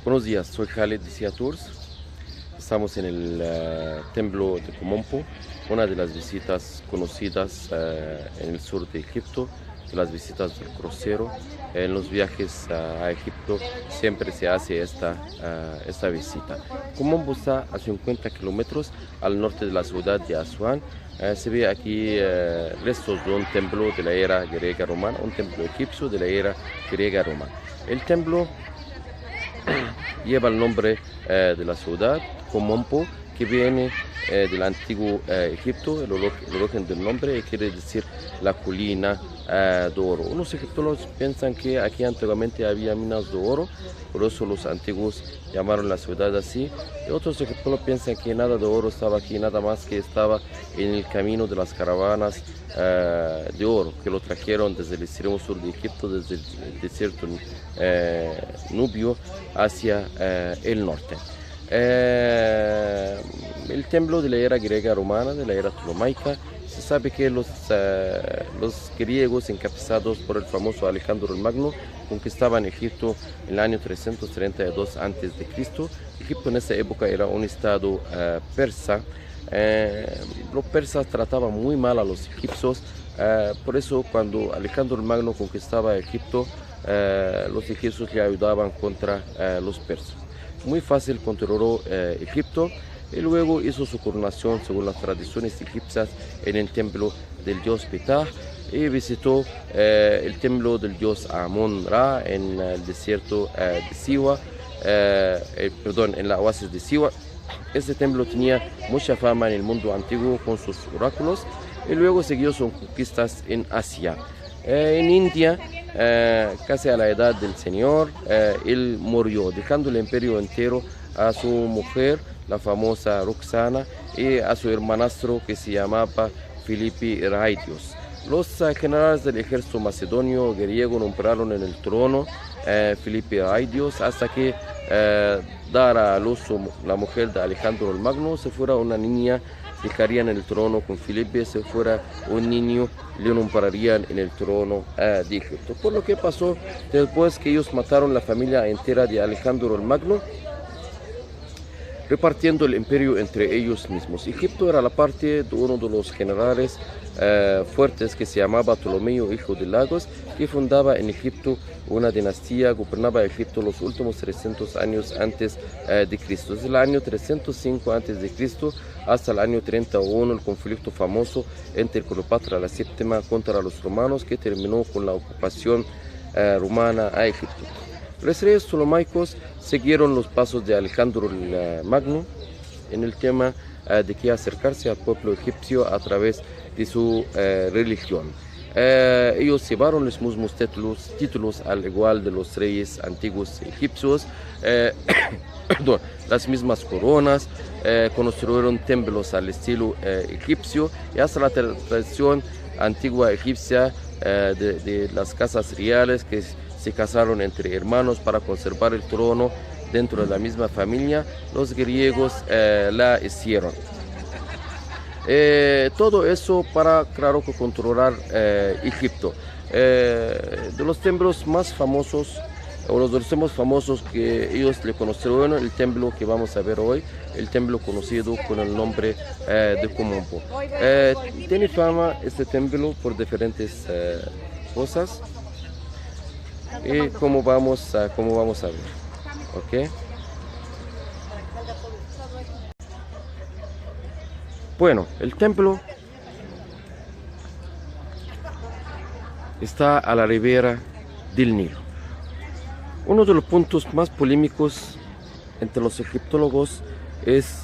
Buenos días, soy Khaled de Sia Tours. Estamos en el templo de Komompo, una de las visitas conocidas en el sur de Egipto, de las visitas del crucero. En los viajes a Egipto siempre se hace esta visita. Komompo está a 50 kilómetros al norte de la ciudad de Asuán. Se ve aquí restos de un templo de la era griega romana, un templo egipcio de la era griega romana. El templo lleva el nombre de la ciudad, Komompo, que viene del antiguo Egipto. El origen del nombre quiere decir la colina de oro. Unos egiptólogos piensan que aquí antiguamente había minas de oro, por eso los antiguos llamaron la ciudad así. Y otros egiptólogos piensan que nada de oro estaba aquí, nada más que estaba en el camino de las caravanas de oro, que lo trajeron desde el extremo sur de Egipto, desde el desierto nubio hacia el norte. El templo de la era griega romana, de la era ptolomaica, se sabe que los griegos encabezados por el famoso Alejandro el Magno conquistaban Egipto en el año 332 a.C. Egipto en esa época era un estado persa. Los persas trataban muy mal a los egipcios, por eso cuando Alejandro el Magno conquistaba Egipto, los egipcios le ayudaban contra los persas. Muy fácil controló Egipto y luego hizo su coronación según las tradiciones egipcias en el templo del dios Ptah y visitó el templo del dios Amon-Ra en el desierto de Siwa, en la oasis de Siwa. Este templo tenía mucha fama en el mundo antiguo con sus oráculos y luego siguió sus conquistas en Asia. En India, casi a la edad del Señor, él murió, dejando el imperio entero a su mujer, la famosa Roxana, y a su hermanastro que se llamaba Filipe Raidios. Los generales del ejército macedonio griego nombraron en el trono Filipe Raidios hasta que dara a luz la mujer de Alejandro el Magno. Si fuera una niña, dejarían el trono con Filipe; si fuera un niño, le nombrarían en el trono de Egipto. Por lo que pasó después que ellos mataron la familia entera de Alejandro el Magno, repartiendo el imperio entre ellos mismos. Egipto era la parte de uno de los generales fuertes que se llamaba Ptolomeo, hijo de Lagos, que fundaba en Egipto una dinastía, gobernaba Egipto los últimos 300 años antes de Cristo. Desde el año 305 antes de Cristo hasta el año 31, el conflicto famoso entre Cleopatra la Séptima contra los romanos, que terminó con la ocupación romana a Egipto. Los reyes ptolomaicos siguieron los pasos de Alejandro el Magno en el tema de que acercarse al pueblo egipcio a través de su religión. Ellos llevaron los mismos títulos al igual de los reyes antiguos egipcios, las mismas coronas, construyeron templos al estilo egipcio y hasta la tradición antigua egipcia de las casas reales que se casaron entre hermanos para conservar el trono dentro de la misma familia. Los griegos la hicieron. Todo eso para, claro, controlar Egipto. De los templos más famosos, o los de los templos famosos que ellos le construyeron, el templo que vamos a ver hoy, el templo conocido con el nombre de Komompo. Tiene fama este templo por diferentes cosas, y como vamos a ver, ¿ok? Bueno, el templo está a la ribera del Nilo. Uno de los puntos más polémicos entre los egiptólogos es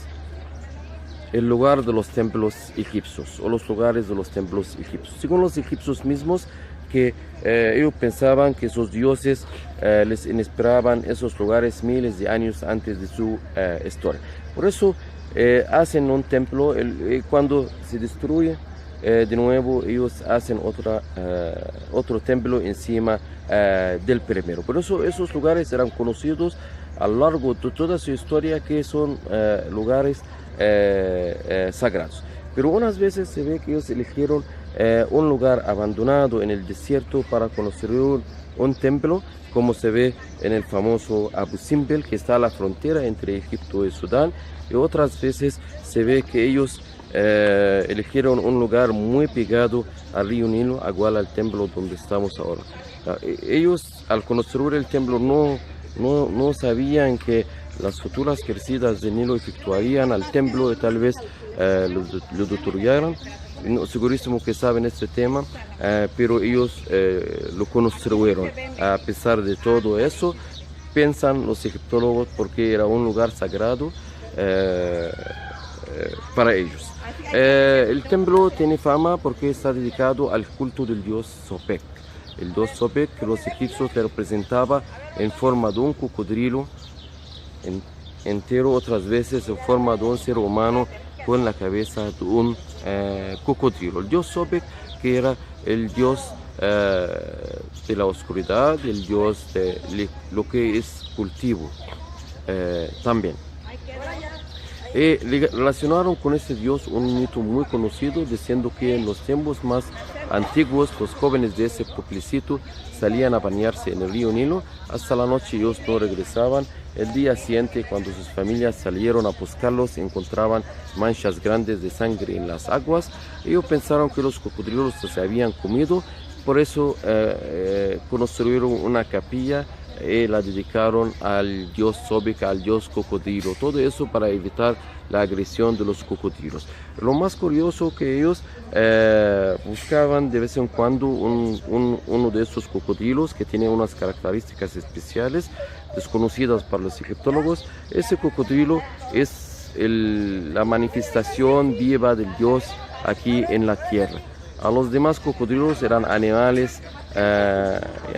el lugar de los templos egipcios o los lugares de los templos egipcios. Según los egipcios mismos, que ellos pensaban que sus dioses les inspiraban esos lugares miles de años antes de su historia. Por eso hacen un templo, cuando se destruye de nuevo ellos hacen otro templo encima del primero. Por eso esos lugares eran conocidos a lo largo de toda su historia que son lugares sagrados. Pero unas veces se ve que ellos eligieron un lugar abandonado en el desierto para construir un templo, como se ve en el famoso Abu Simbel, que está a la frontera entre Egipto y Sudán, y otras veces se ve que ellos eligieron un lugar muy pegado al río Nilo, igual al templo donde estamos ahora. Ellos al construir el templo no sabían que las futuras crecidas del Nilo efectuarían al templo y tal vez lo destruyeran. No, segurísimo que saben este tema, pero ellos lo construyeron. A pesar de todo eso, piensan los egiptólogos porque era un lugar sagrado para ellos. El templo tiene fama porque está dedicado al culto del dios Sopek. El dios Sopek que los egipcios le representaba en forma de un cocodrilo entero, otras veces en forma de un ser humano con la cabeza de un cocodrilo. El dios Sopek, que era el dios de la oscuridad, el dios de lo que es cultivo también. Relacionaron con este dios un mito muy conocido, diciendo que en los tiempos más antiguos los jóvenes de ese pueblecito salían a bañarse en el río Nilo, hasta la noche ellos no regresaban. El día siguiente, cuando sus familias salieron a buscarlos, encontraban manchas grandes de sangre en las aguas. Ellos pensaron que los cocodrilos se habían comido, por eso construyeron una capilla y la dedicaron al dios Sobek, al dios cocodrilo. Todo eso para evitar la agresión de los cocodrilos. Lo más curioso que ellos buscaban de vez en cuando uno de estos cocodrilos que tiene unas características especiales desconocidas para los egiptólogos. Ese cocodrilo es la manifestación viva del dios aquí en la tierra. A los demás cocodrilos eran animales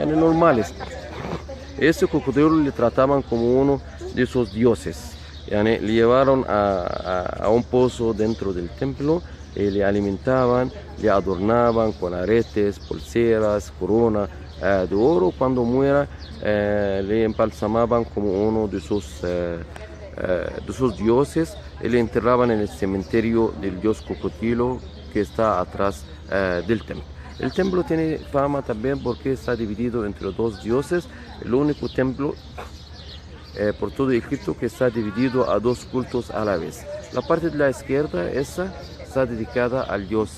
normales. Ese cocodrilo le trataban como uno de sus dioses. Le llevaron a un pozo dentro del templo, le alimentaban, le adornaban con aretes, pulseras, corona de oro. Cuando muera, le embalsamaban como uno de sus dioses y le enterraban en el cementerio del dios cocodrilo que está atrás del templo. El templo tiene fama también porque está dividido entre dos dioses, el único templo por todo Egipto que está dividido a dos cultos a la vez. La parte de la izquierda, esa, está dedicada al dios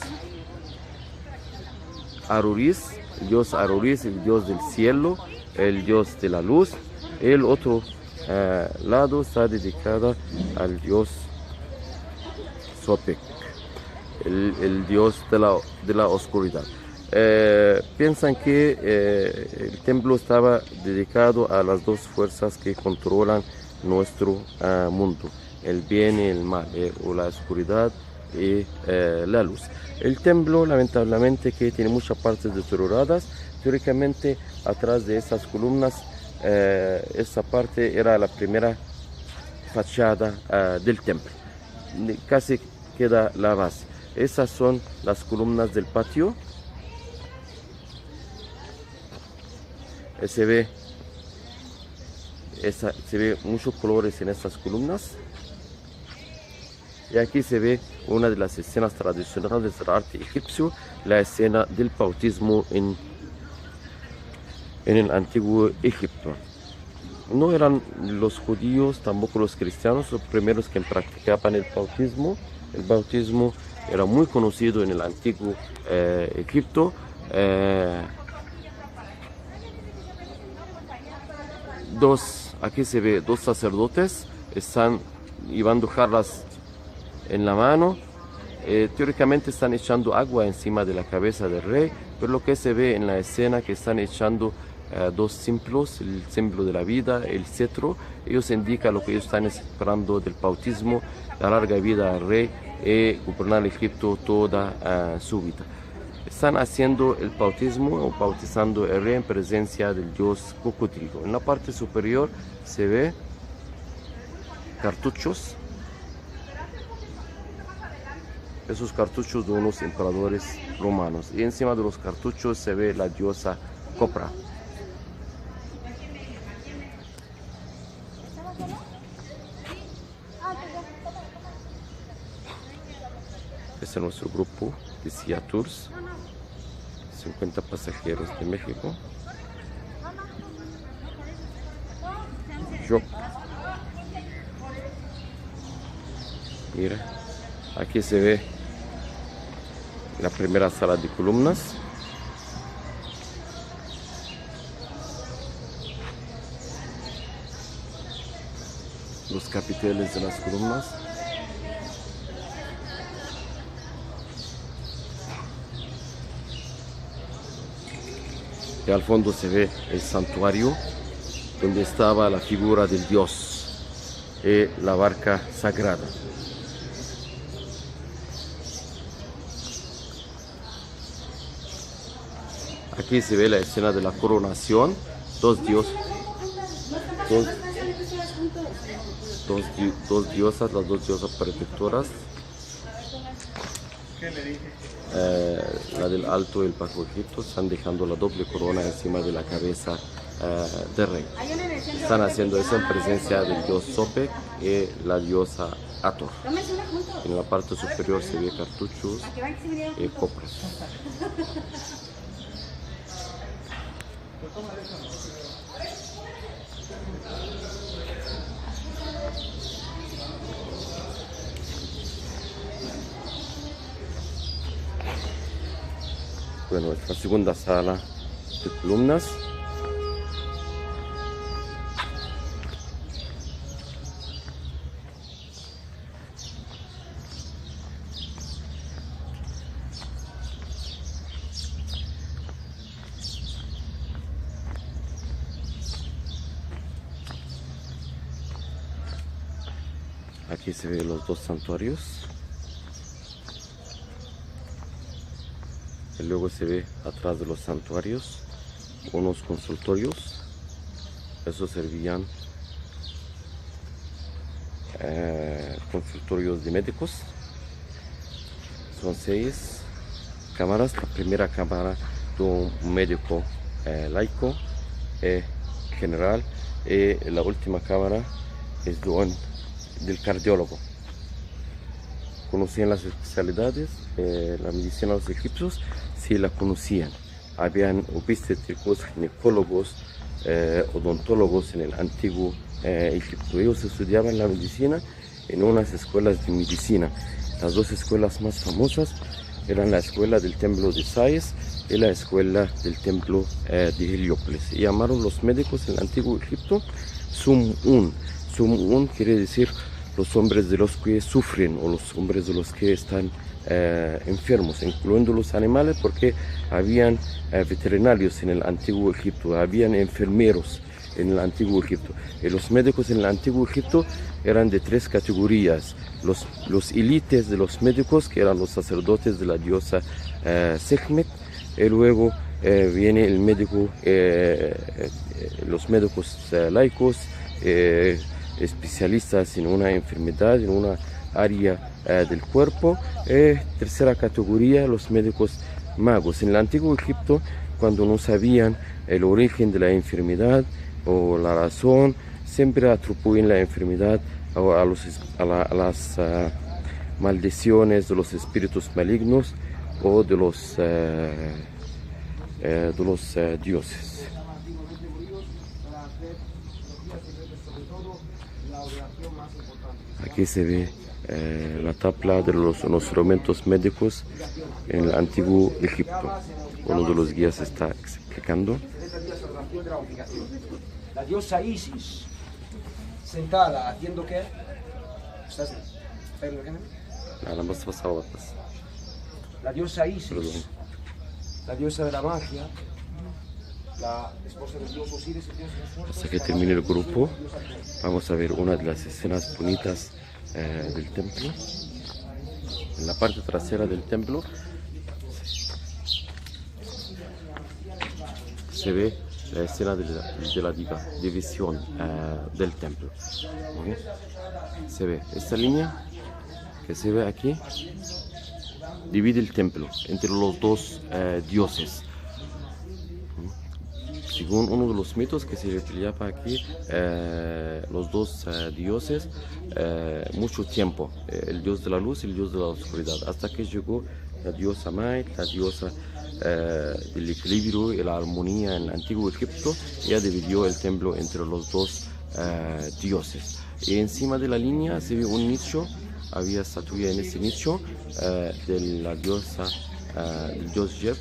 Aruris, el dios del cielo, el dios de la luz. El otro lado está dedicada al dios Sopek, el dios de la oscuridad. Piensan que el templo estaba dedicado a las dos fuerzas que controlan nuestro mundo, el bien y el mal, o la oscuridad y la luz. El templo, lamentablemente, que tiene muchas partes deterioradas. Teóricamente, atrás de estas columnas, esta parte era la primera fachada del templo. Casi queda la base. Esas son las columnas del patio. Se ve muchos colores en estas columnas, y aquí se ve una de las escenas tradicionales del arte egipcio, la escena del bautismo en el antiguo Egipto. No eran los judíos, tampoco los cristianos, los primeros que practicaban el bautismo. El bautismo era muy conocido en el antiguo Egipto. Aquí se ve dos sacerdotes, están llevando jarras en la mano. Teóricamente están echando agua encima de la cabeza del rey, pero lo que se ve en la escena que están echando dos símbolos, el símbolo de la vida, el cetro. Ellos indican lo que ellos están esperando del bautismo, la larga vida al rey y gobernar Egipto toda su vida. Están haciendo el bautismo o bautizando el rey en presencia del dios cocodrilo. En la parte superior se ve cartuchos. Esos cartuchos de unos emperadores romanos. Y encima de los cartuchos se ve la diosa Copra. Este es nuestro grupo de Sia Tours. 50 pasajeros de México. Yo. Mira, aquí se ve la primera sala de columnas. Los capiteles de las columnas. Y al fondo se ve el santuario donde estaba la figura del dios y la barca sagrada. Aquí se ve la escena de la coronación, dos diosas, las dos diosas protectoras, la del Alto y el Bajo Egipto, están dejando la doble corona encima de la cabeza del rey. Están haciendo eso en presencia del dios Sopek y la diosa Hathor. En la parte superior se ve cartuchos y copros. Bueno, esta segunda sala de columnas. Aquí se ven los dos santuarios. Y luego se ve atrás de los santuarios unos consultorios. Esos servían consultorios de médicos. Son 6 cámaras. La primera cámara de un médico laico general, y la última cámara es del cardiólogo. Conocían las especialidades, la medicina de los egipcios, sí la conocían. Habían obstétricos, ginecólogos, odontólogos en el antiguo Egipto. Ellos estudiaban la medicina en unas escuelas de medicina. Las dos escuelas más famosas eran la escuela del templo de Sais y la escuela del templo de Heliópolis. Y llamaron los médicos en el antiguo Egipto Sum-Un. Sum-Un quiere decir los hombres de los que sufren o los hombres de los que están enfermos, incluyendo los animales, porque habían veterinarios en el antiguo Egipto, habían enfermeros en el antiguo Egipto. Y los médicos en el antiguo Egipto eran de 3 categorías. Los élites de los médicos, que eran los sacerdotes de la diosa Sekhmet, y luego viene el médico, los médicos laicos, especialistas en una enfermedad, en una área del cuerpo. Tercera categoría, los médicos magos. En el antiguo Egipto, cuando no sabían el origen de la enfermedad o la razón, siempre atribuyen la enfermedad a las maldiciones de los espíritus malignos o de los dioses. Aquí se ve la tabla de los instrumentos médicos en el antiguo Egipto. Uno de los guías está explicando. La diosa Isis, sentada, haciendo qué? ¿Estás viendo? Nada más pasado. La diosa Isis, Perdón. la diosa de la magia, la esposa del dios Osiris, el dios de los muertos. Hasta que termine el grupo, vamos a ver una de las escenas bonitas del templo. En la parte trasera del templo se ve la escena de la división del templo. ¿Okay? Se ve esta línea que se ve aquí, divide el templo entre los dos dioses. Según uno de los mitos que se replicaba aquí, los dos dioses, mucho tiempo, el dios de la luz y el dios de la oscuridad, hasta que llegó la diosa Mai, la diosa del equilibrio y la armonía en el antiguo Egipto, ella dividió el templo entre los dos dioses. Y encima de la línea se ve un nicho, había estatua en ese nicho de la diosa, el dios Jeb,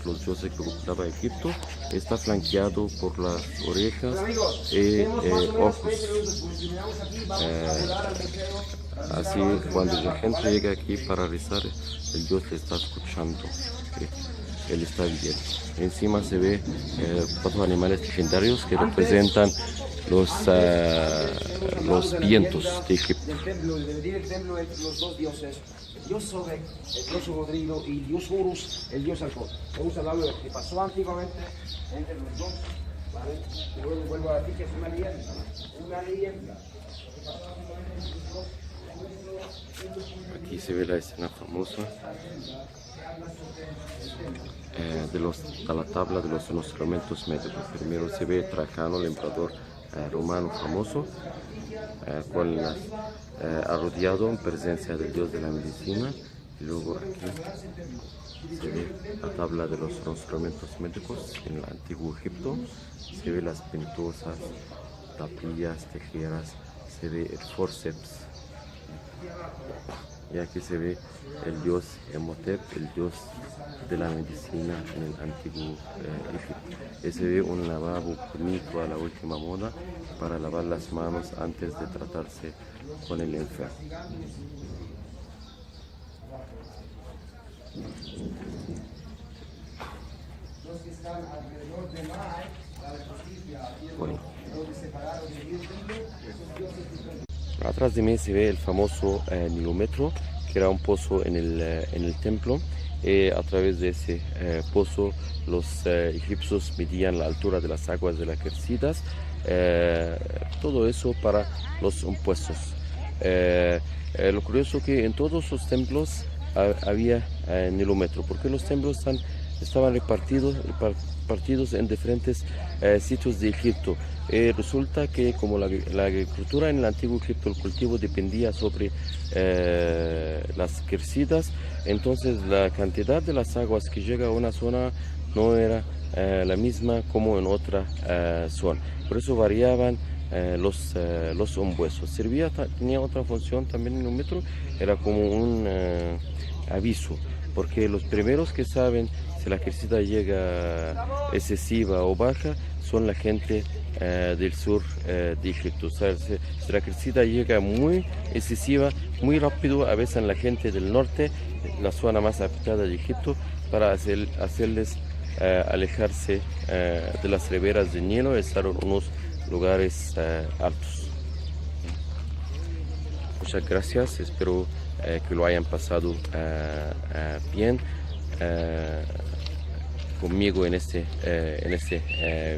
los dioses que ocupaba Egipto. Está flanqueado por las orejas y ojos. Así cuando la gente llega aquí para rezar, el dios le está escuchando, él está viviendo. Encima se ve cuatro animales legendarios que representan los vientos de Egipto. Del templo, de dividir el templo entre los dos dioses, el dios Sobek, el dios Rodrigo, y el dios Horus, el dios Halcón. Me gusta hablar de lo que pasó antiguamente entre los dos, ¿vale? Y luego vuelvo a decir que es una leyenda, una leyenda. Lo que pasó antiguamente entre los dos. Aquí se ve la escena famosa de la tabla de los instrumentos médicos. Primero se ve Trajano, el emperador romano famoso, arrodillado en presencia del dios de la medicina. Y luego aquí se ve la tabla de los instrumentos médicos en el antiguo Egipto. Se ve las ventosas, tapillas, tijeras, se ve el forceps. Y aquí se ve el dios Emhotep, el dios de la medicina en el antiguo Egipto. Y se ve un lavabo bonito a la última moda para lavar las manos antes de tratarse con el enfermo. Bueno. Atrás de mí se ve el famoso nilómetro, que era un pozo en el templo. A través de ese pozo los egipcios medían la altura de las aguas de las crecidas, todo eso para los impuestos. Lo curioso es que en todos los templos había nilómetro, porque los templos estaban repartidos en diferentes sitios de Egipto. Resulta que como la agricultura en el antiguo Egipto, el cultivo dependía sobre las crecidas, entonces la cantidad de las aguas que llega a una zona no era la misma como en otra zona. Por eso variaban los impuestos. Tenía otra función también en un metro, era como un aviso, porque los primeros que saben si la crecida llega excesiva o baja son la gente del sur de Egipto. O sea, si la crecida llega muy excesiva, muy rápido, a veces la gente del norte, la zona más afectada de Egipto, para hacerles alejarse de las riberas del Nilo y estar en unos lugares altos. Muchas gracias, espero que lo hayan pasado bien conmigo en este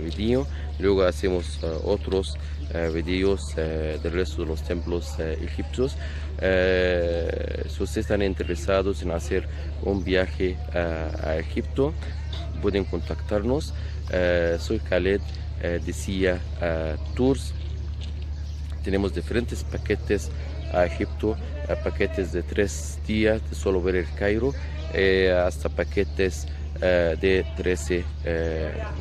video. Luego hacemos otros videos del resto de los templos egipcios. Si ustedes están interesados en hacer un viaje a Egipto, pueden contactarnos. Soy Khaled de Sia Tours. Tenemos diferentes paquetes a Egipto, paquetes de 3 días de solo ver el Cairo, hasta paquetes de 13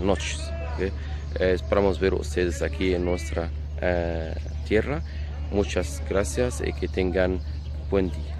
noches. ¿Okay? Esperamos ver ustedes aquí en nuestra tierra. Muchas gracias y que tengan buen día.